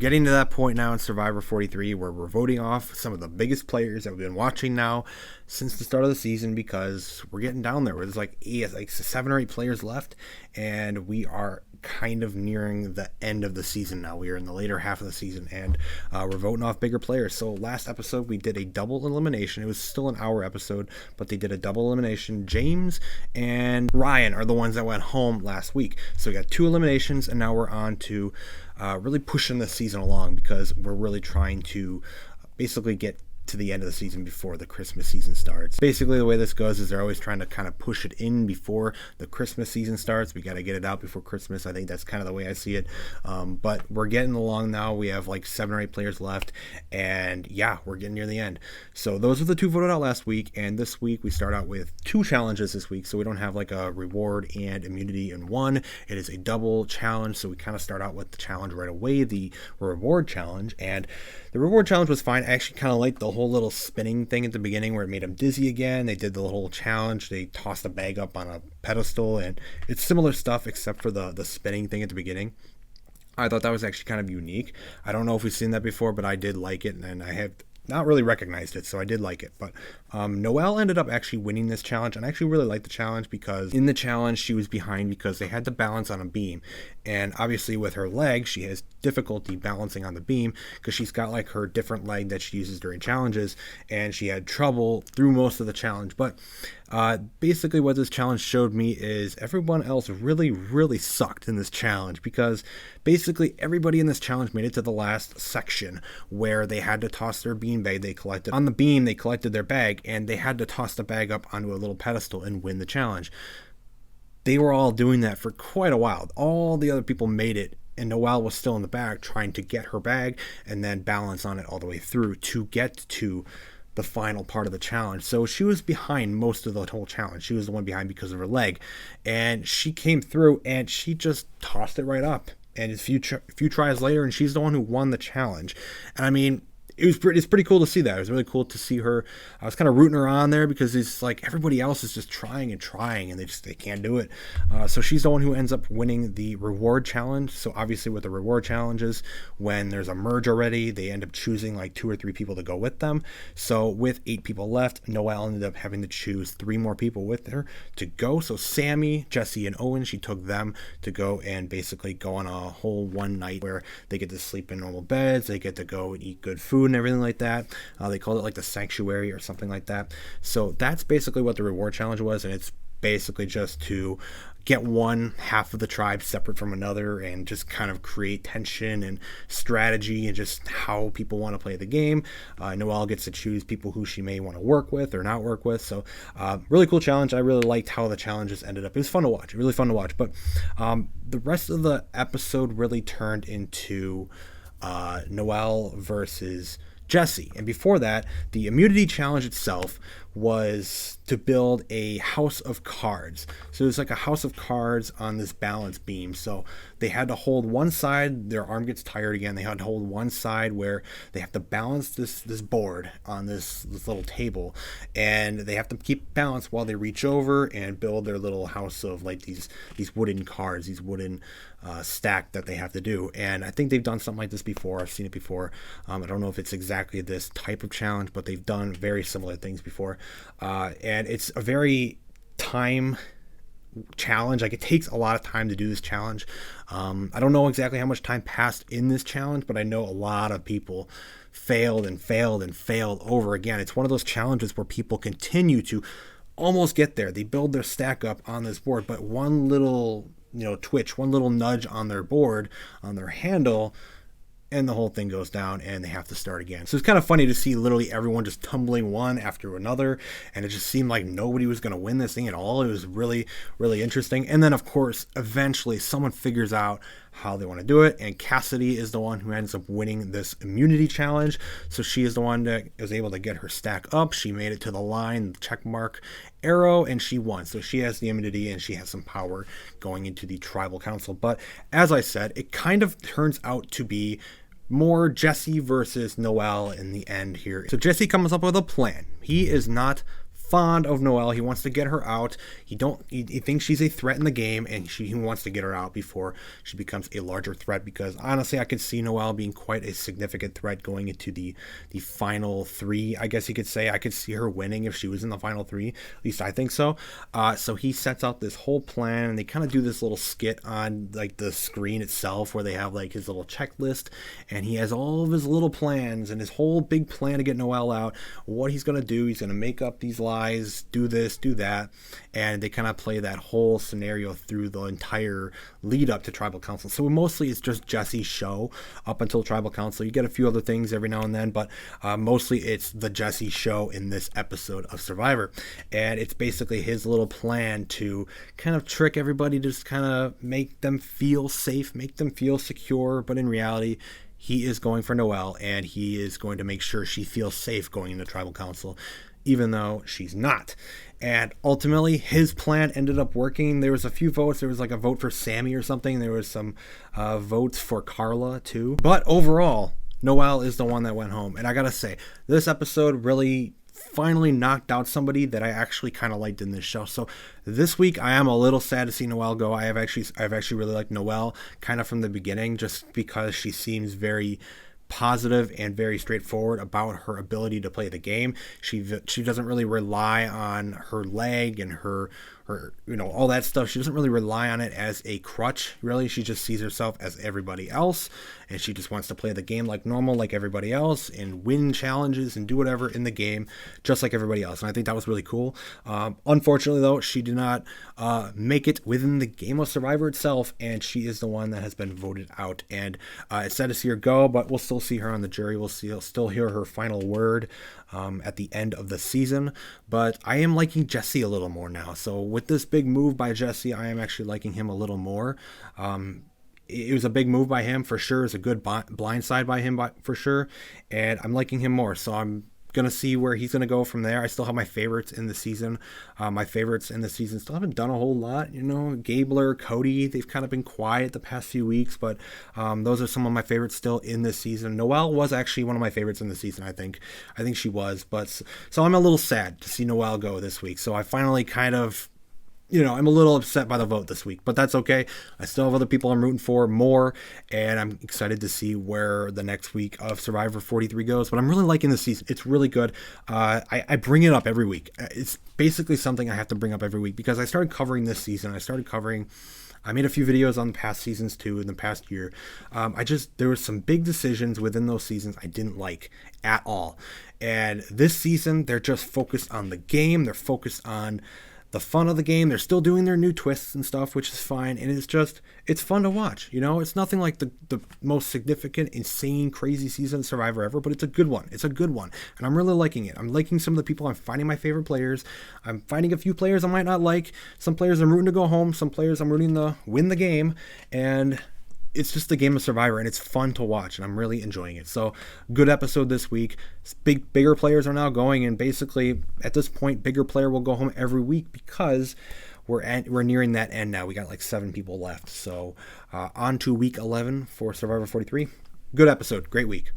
getting to that point now in Survivor 43 where we're voting off some of the biggest players that we've been watching now since the start of the season, because we're getting down there where there's like 7 or 8 players left, and we are kind of nearing the end of the season now. We are in the later half of the season, and we're voting off bigger players. So last episode we did a double elimination. It was still an hour episode, but they did a double elimination. James and Ryan are the ones that went home last week. So we got 2 eliminations, and now we're on to really pushing the season along, because we're really trying to basically get to the end of the season before the Christmas season starts. Basically, the way this goes is they're always trying to kind of push it in before the Christmas season starts. We got to get it out before Christmas. I think that's kind of the way I see it. But we're getting along now. We have like 7 or 8 players left, and yeah, we're getting near the end. So those are the 2 voted out last week, and this week we start out with 2 challenges this week. So we don't have like a reward and immunity in one. It is a double challenge. So we kind of start out with the challenge right away, the reward challenge, and the reward challenge was fine. I actually kind of liked the whole little spinning thing at the beginning where it made them dizzy again. They did the whole challenge. They tossed a bag up on a pedestal, and it's similar stuff except for the spinning thing at the beginning. I thought that was actually kind of unique. I don't know if we've seen that before, but I did like it, and I have not really recognized it, so I did like it. But Noelle ended up actually winning this challenge, and I actually really liked the challenge because in the challenge she was behind because they had to balance on a beam, and obviously with her leg she has difficulty balancing on the beam because she's got like her different leg that she uses during challenges, and she had trouble through most of the challenge. But basically what this challenge showed me is everyone else really sucked in this challenge, because basically everybody in this challenge made it to the last section where they had to toss their bean bag they collected. On the beam they collected their bag, and they had to toss the bag up onto a little pedestal and win the challenge. They were all doing that for quite a while. All the other people made it, and Noelle was still in the back trying to get her bag and then balance on it all the way through to get to the final part of the challenge. So she was behind most of the whole challenge. She was the one behind because of her leg, and she came through and she just tossed it right up. And a few tries later, and she's the one who won the challenge. And I mean, it's pretty cool to see that. It was really cool to see her. I was kind of rooting her on there because it's like everybody else is just trying, and they can't do it. So she's the one who ends up winning the reward challenge. So obviously with the reward challenges, when there's a merge already, they end up choosing like 2 or 3 people to go with them. So with 8 people left, Noelle ended up having to choose 3 more people with her to go. So Sammy, Jesse, and Owen, she took them to go and basically go on a whole one night where they get to sleep in normal beds, they get to go and eat good food and everything like that. They called it like the sanctuary or something like that. So that's basically what the reward challenge was, and it's basically just to get one half of the tribe separate from another and just kind of create tension and strategy and just how people want to play the game. Noelle gets to choose people who she may want to work with or not work with. So really cool challenge. I really liked how the challenges ended up. It was fun to watch, really fun to watch. But the rest of the episode really turned into Noelle versus Jesse. And before that, the immunity challenge itself was to build a house of cards. So it's like a house of cards on this balance beam. So they had to hold one side, their arm gets tired again, they had to hold one side where they have to balance this board on this little table, and they have to keep balance while they reach over and build their little house of like these wooden cards, these wooden stack that they have to do. And I think they've done something like this before. I've seen it before. I don't know if it's exactly this type of challenge, but they've done very similar things before. And it's a very time challenge. Like, it takes a lot of time to do this challenge. I don't know exactly how much time passed in this challenge, but I know a lot of people failed over again. It's one of those challenges where people continue to almost get there. They build their stack up on this board, but one little twitch, one little nudge on their board, on their handle, and the whole thing goes down and they have to start again. So it's kind of funny to see literally everyone just tumbling one after another, and it just seemed like nobody was going to win this thing at all. It was really interesting. And then of course eventually someone figures out how they want to do it, and Cassidy is the one who ends up winning this immunity challenge. So she is the one that is able to get her stack up. She made it to the line, the check mark arrow, and she won. So she has the immunity and she has some power going into the tribal council. But as I said, it kind of turns out to be more Jesse versus Noelle in the end here. So Jesse comes up with a plan. He is not fond of Noelle. He wants to get her out. He thinks she's a threat in the game, and he wants to get her out before she becomes a larger threat, because honestly, I could see Noelle being quite a significant threat going into the final three, I guess you could say. I could see her winning if she was in the final three. At least I think so. So he sets out this whole plan, and they kind of do this little skit on like the screen itself where they have like his little checklist, and he has all of his little plans and his whole big plan to get Noelle out. What he's going to do, he's going to make up these lies, do this, do that, and they kind of play that whole scenario through the entire lead up to Tribal Council. So mostly it's just Jesse's show up until Tribal Council. You get a few other things every now and then, but mostly it's the Jesse show in this episode of Survivor. And it's basically his little plan to kind of trick everybody, to just kind of make them feel safe, make them feel secure, but in reality, he is going for Noelle, and he is going to make sure she feels safe going into Tribal Council, even though she's not. And ultimately, his plan ended up working. There was a few votes. There was like a vote for Sammy or something. There was some votes for Carla too. But overall, Noelle is the one that went home. And I gotta say, this episode really finally knocked out somebody that I actually kind of liked in this show. So this week I am a little sad to see Noelle go. I've actually really liked Noelle kind of from the beginning, just because she seems very positive and very straightforward about her ability to play the game. She doesn't really rely on her leg and her all that stuff. She doesn't really rely on it as a crutch, really. She just sees herself as everybody else, and she just wants to play the game like normal, like everybody else, and win challenges and do whatever in the game just like everybody else. And I think that was really cool. Unfortunately, though, she did not make it within the game of Survivor itself, and she is the one that has been voted out. And it's sad to see her go, but we'll still see her on the jury. We'll still hear her final word at the end of the season. But I am liking Jesse a little more now. So with this big move by Jesse, I am actually liking him a little more. It was a big move by him for sure. It's a good blindside by him for sure. And I'm liking him more. So I'm going to see where he's going to go from there. I still have my favorites in the season. My favorites in the season still haven't done a whole lot. Gabler, Cody, they've kind of been quiet the past few weeks, but those are some of my favorites still in this season. Noelle was actually one of my favorites in the season, I think. I think she was. But so I'm a little sad to see Noelle go this week. So I finally kind of, I'm a little upset by the vote this week, but that's okay. I still have other people I'm rooting for more, and I'm excited to see where the next week of Survivor 43 goes. But I'm really liking this season. It's really good. I bring it up every week. It's basically something I have to bring up every week because I started covering this season. I made a few videos on the past seasons too in the past year. There were some big decisions within those seasons I didn't like at all. And this season, they're just focused on the game. They're focused on the fun of the game. They're still doing their new twists and stuff, which is fine. And it's fun to watch. It's nothing like the most significant, insane, crazy season of Survivor ever, but it's a good one. It's a good one. And I'm really liking it. I'm liking some of the people. I'm finding my favorite players. I'm finding a few players I might not like. Some players I'm rooting to go home. Some players I'm rooting to win the game. And it's just the game of Survivor, and it's fun to watch, and I'm really enjoying it. So, good episode this week. Bigger players are now going, and basically, at this point, bigger player will go home every week because we're nearing that end now. We got like 7 people left. So, on to week 11 for Survivor 43. Good episode. Great week.